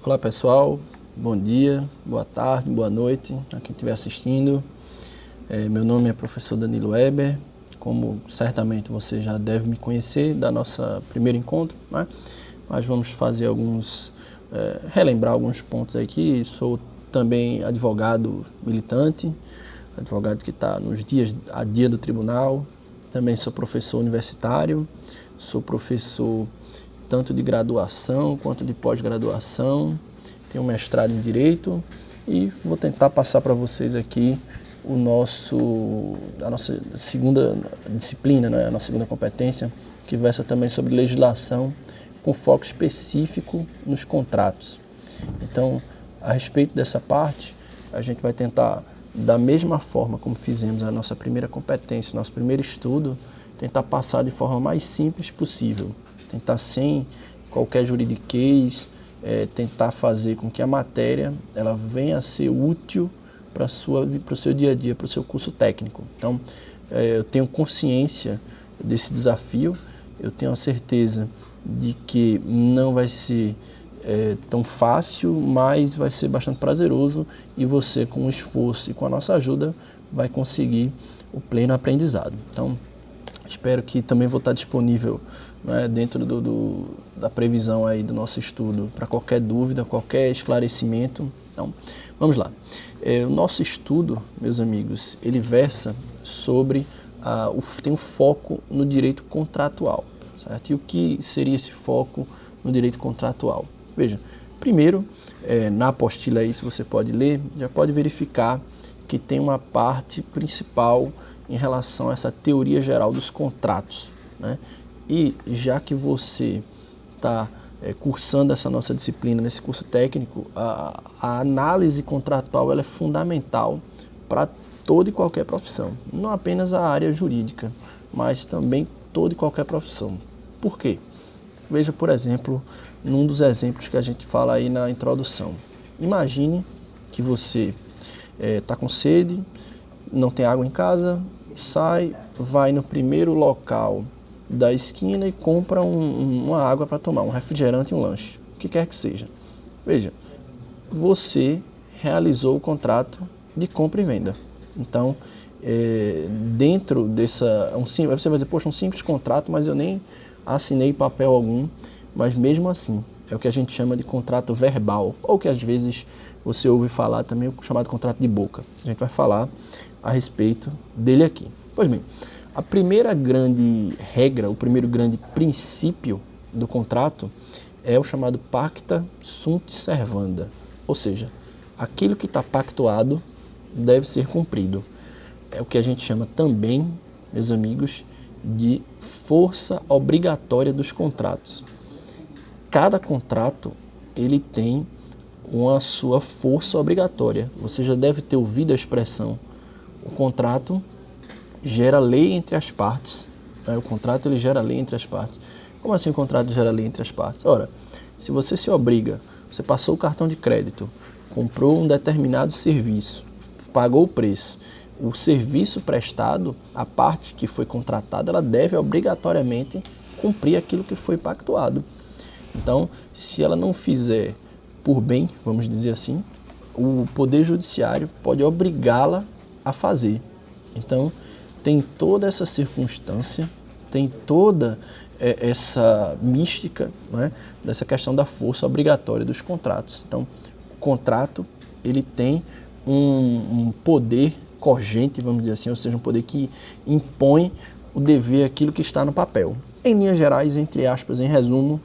Olá pessoal, bom dia, boa tarde, boa noite a quem estiver assistindo. Meu nome é professor Danilo Weber, como certamente você já deve me conhecer da nossa primeiro encontro, né? Mas vamos fazer relembrar alguns pontos aqui. Sou também advogado militante, advogado que está nos dias a dia do tribunal, também sou professor universitário, sou professor tanto de graduação quanto de pós-graduação, tenho um mestrado em Direito e vou tentar passar para vocês aqui a nossa segunda disciplina, né? A nossa segunda competência, que versa também sobre legislação com foco específico nos contratos. Então, a respeito dessa parte, a gente vai tentar, da mesma forma como fizemos a nossa primeira competência, nosso primeiro estudo, tentar passar de forma mais simples possível. Tentar sem qualquer juridiquês, tentar fazer com que a matéria ela venha a ser útil para o seu dia a dia, para o seu curso técnico. Então, eu tenho consciência desse desafio, eu tenho a certeza de que não vai ser tão fácil, mas vai ser bastante prazeroso e você, com o esforço e com a nossa ajuda, vai conseguir o pleno aprendizado. Então, espero que também vou estar disponível, né, dentro da previsão aí do nosso estudo para qualquer dúvida, qualquer esclarecimento. Então, vamos lá. O nosso estudo, meus amigos, ele versa sobre, tem um foco no direito contratual, certo? E o que seria esse foco no direito contratual? Veja, primeiro, na apostila aí, se você pode ler, já pode verificar que tem uma parte principal em relação a essa teoria geral dos contratos, né? E já que você está cursando essa nossa disciplina nesse curso técnico, a análise contratual ela é fundamental para toda e qualquer profissão, não apenas a área jurídica, mas também toda e qualquer profissão. Por quê? Veja, por exemplo, num dos exemplos que a gente fala aí na introdução. Imagine que você está com sede, não tem água em casa, vai no primeiro local da esquina e compra uma água para tomar, um refrigerante e um lanche, o que quer que seja. Veja, você realizou o contrato de compra e venda. Então, dentro você vai dizer, poxa, um simples contrato, mas eu nem assinei papel algum, mas mesmo assim, é o que a gente chama de contrato verbal, ou que às vezes você ouve falar também, o chamado contrato de boca. A gente vai falar a respeito dele aqui. Pois bem, a primeira grande regra, o primeiro grande princípio do contrato é o chamado pacta sunt servanda, ou seja, aquilo que está pactuado deve ser cumprido. É o que a gente chama também, meus amigos, de força obrigatória dos contratos. Cada contrato ele tem uma sua força obrigatória. Você já deve ter ouvido a expressão: o contrato gera lei entre as partes. O contrato ele gera lei entre as partes. Como assim o contrato gera lei entre as partes? Ora, se você se obriga, você passou o cartão de crédito, comprou um determinado serviço, pagou o preço, o serviço prestado, a parte que foi contratada, ela deve obrigatoriamente cumprir aquilo que foi pactuado. Então, se ela não fizer por bem, vamos dizer assim, o Poder Judiciário pode obrigá-la a fazer. Então, tem toda essa circunstância, tem toda essa mística, né, dessa questão da força obrigatória dos contratos. Então, o contrato ele tem um poder cogente, vamos dizer assim, ou seja, um poder que impõe o dever àquilo que está no papel. Em linhas gerais, entre aspas, em resumo,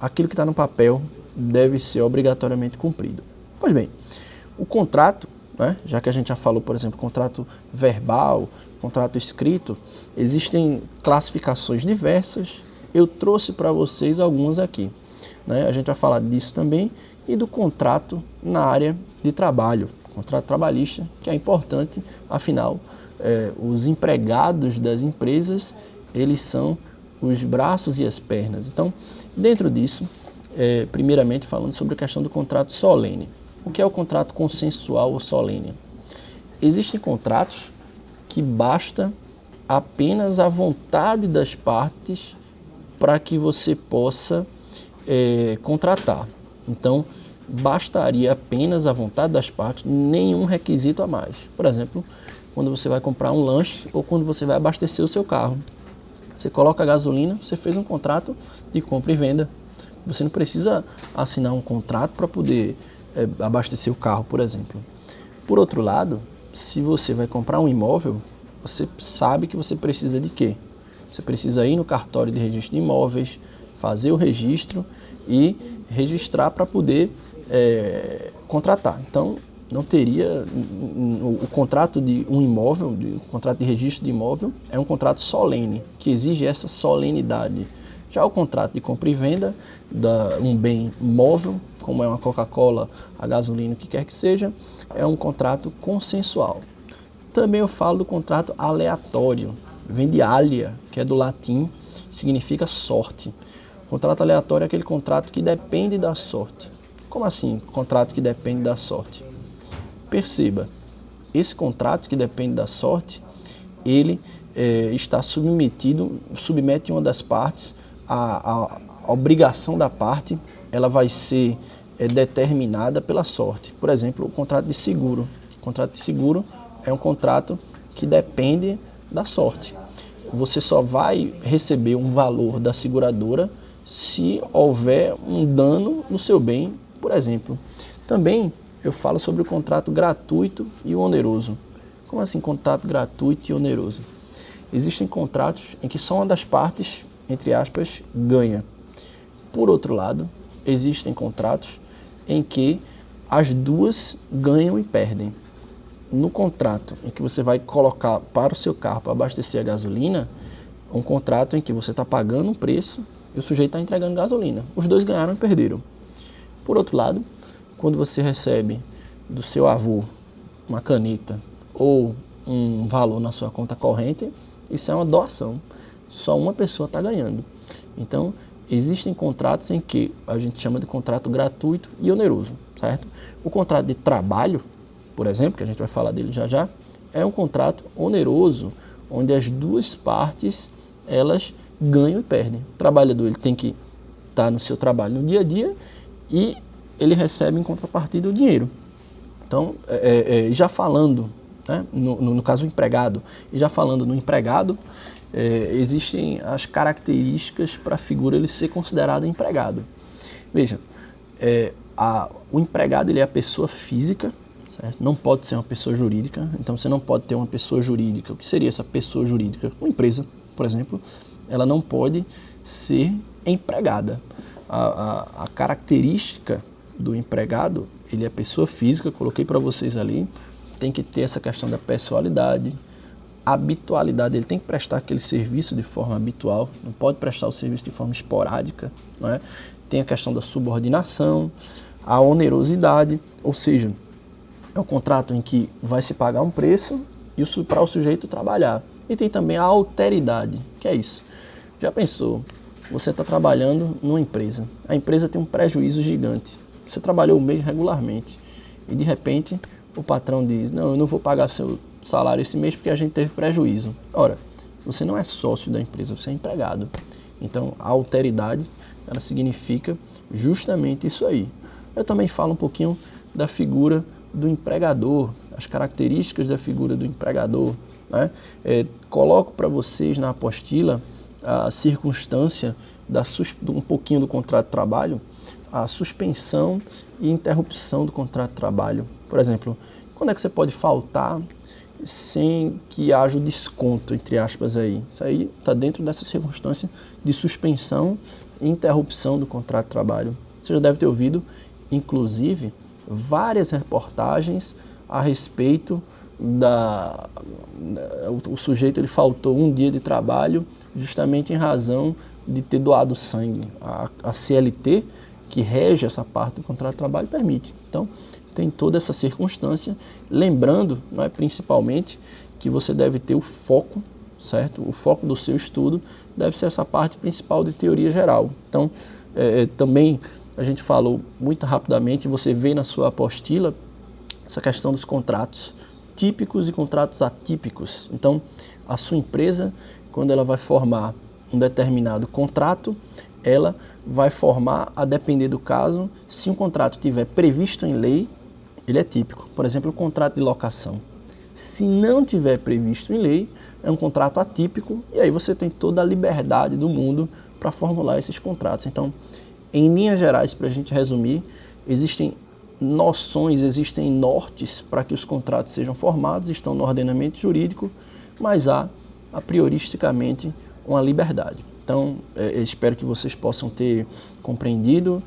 aquilo que está no papel deve ser obrigatoriamente cumprido. Pois bem, o contrato, né, já que a gente já falou, por exemplo, contrato verbal, contrato escrito, existem classificações diversas. Eu trouxe para vocês algumas aqui, né? A gente vai falar disso também e do contrato na área de trabalho, contrato trabalhista, que é importante, afinal, os empregados das empresas, eles são os braços e as pernas. Então, dentro disso, primeiramente falando sobre a questão do contrato solene. O que é o contrato consensual ou solene? Existem contratos que basta apenas a vontade das partes para que você possa contratar. Então, bastaria apenas a vontade das partes, nenhum requisito a mais. Por exemplo, quando você vai comprar um lanche ou quando você vai abastecer o seu carro. Você coloca a gasolina, você fez um contrato de compra e venda. Você não precisa assinar um contrato para poder abastecer o carro, por exemplo. Por outro lado, se você vai comprar um imóvel, você sabe que você precisa de quê? Você precisa ir no cartório de registro de imóveis, fazer o registro e registrar para poder contratar. Então, não teria o contrato de um imóvel, o contrato de registro de imóvel é um contrato solene, que exige essa solenidade. Já o contrato de compra e venda de um bem móvel, como é uma Coca-Cola, a gasolina, o que quer que seja, é um contrato consensual. Também eu falo do contrato aleatório, vem de alia, que é do latim, significa sorte. O contrato aleatório é aquele contrato que depende da sorte. Como assim, contrato que depende da sorte? Perceba, esse contrato que depende da sorte, ele está submete uma das partes, a obrigação da parte, ela vai ser determinada pela sorte. Por exemplo, o contrato de seguro. O contrato de seguro é um contrato que depende da sorte. Você só vai receber um valor da seguradora se houver um dano no seu bem, por exemplo. Também eu falo sobre o contrato gratuito e o oneroso. Como assim contrato gratuito e oneroso? Existem contratos em que só uma das partes, entre aspas, ganha. Por outro lado, existem contratos em que as duas ganham e perdem. No contrato em que você vai colocar para o seu carro para abastecer a gasolina, um contrato em que você está pagando um preço e o sujeito está entregando gasolina. Os dois ganharam e perderam. Por outro lado, quando você recebe do seu avô uma caneta ou um valor na sua conta corrente, isso é uma doação. Só uma pessoa está ganhando. Então, existem contratos em que a gente chama de contrato gratuito e oneroso, certo? O contrato de trabalho, por exemplo, que a gente vai falar dele já já, é um contrato oneroso, onde as duas partes, elas ganham e perdem. O trabalhador ele tem que estar no seu trabalho no dia a dia e ele recebe em contrapartida o dinheiro. Então, já falando, né, no caso do empregado, e já falando no empregado, existem as características para a figura ele ser considerado empregado. Veja, o empregado ele é a pessoa física, certo? Não pode ser uma pessoa jurídica, então você não pode ter uma pessoa jurídica. O que seria essa pessoa jurídica? Uma empresa, por exemplo, ela não pode ser empregada. A característica do empregado, ele é pessoa física, coloquei para vocês ali, tem que ter essa questão da pessoalidade, habitualidade, ele tem que prestar aquele serviço de forma habitual, não pode prestar o serviço de forma esporádica, não é? Tem a questão da subordinação, a onerosidade, ou seja, é um contrato em que vai se pagar um preço e para o sujeito trabalhar. E tem também a alteridade, que é isso. Já pensou, você está trabalhando numa empresa, a empresa tem um prejuízo gigante, você trabalhou o mês regularmente e de repente o patrão diz, não, eu não vou pagar seu salário esse mês porque a gente teve prejuízo. Ora, você não é sócio da empresa, você é empregado. Então, a alteridade, ela significa justamente isso aí. Eu também falo um pouquinho da figura do empregador, as características da figura do empregador, né? Coloco para vocês na apostila a circunstância um pouquinho do contrato de trabalho, a suspensão e interrupção do contrato de trabalho. Por exemplo, quando é que você pode faltar sem que haja o desconto, entre aspas, aí? Isso aí está dentro dessa circunstância de suspensão e interrupção do contrato de trabalho. Você já deve ter ouvido, inclusive, várias reportagens a respeito o sujeito ele faltou um dia de trabalho justamente em razão de ter doado sangue. A CLT, que rege essa parte do contrato de trabalho, permite. Então, tem toda essa circunstância, lembrando, não é, principalmente, que você deve ter o foco, certo? O foco do seu estudo deve ser essa parte principal de teoria geral. Então, também a gente falou muito rapidamente, você vê na sua apostila essa questão dos contratos típicos e contratos atípicos. Então, a sua empresa, quando ela vai formar um determinado contrato, ela vai formar, a depender do caso, se um contrato tiver previsto em lei, ele é típico. Por exemplo, o contrato de locação. Se não tiver previsto em lei, é um contrato atípico, e aí você tem toda a liberdade do mundo para formular esses contratos. Então, em linhas gerais, para a gente resumir, existem noções, existem nortes para que os contratos sejam formados, estão no ordenamento jurídico, mas há, a prioristicamente, uma liberdade. Então, espero que vocês possam ter compreendido,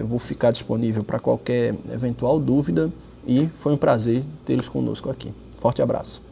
vou ficar disponível para qualquer eventual dúvida e foi um prazer tê-los conosco aqui. Forte abraço.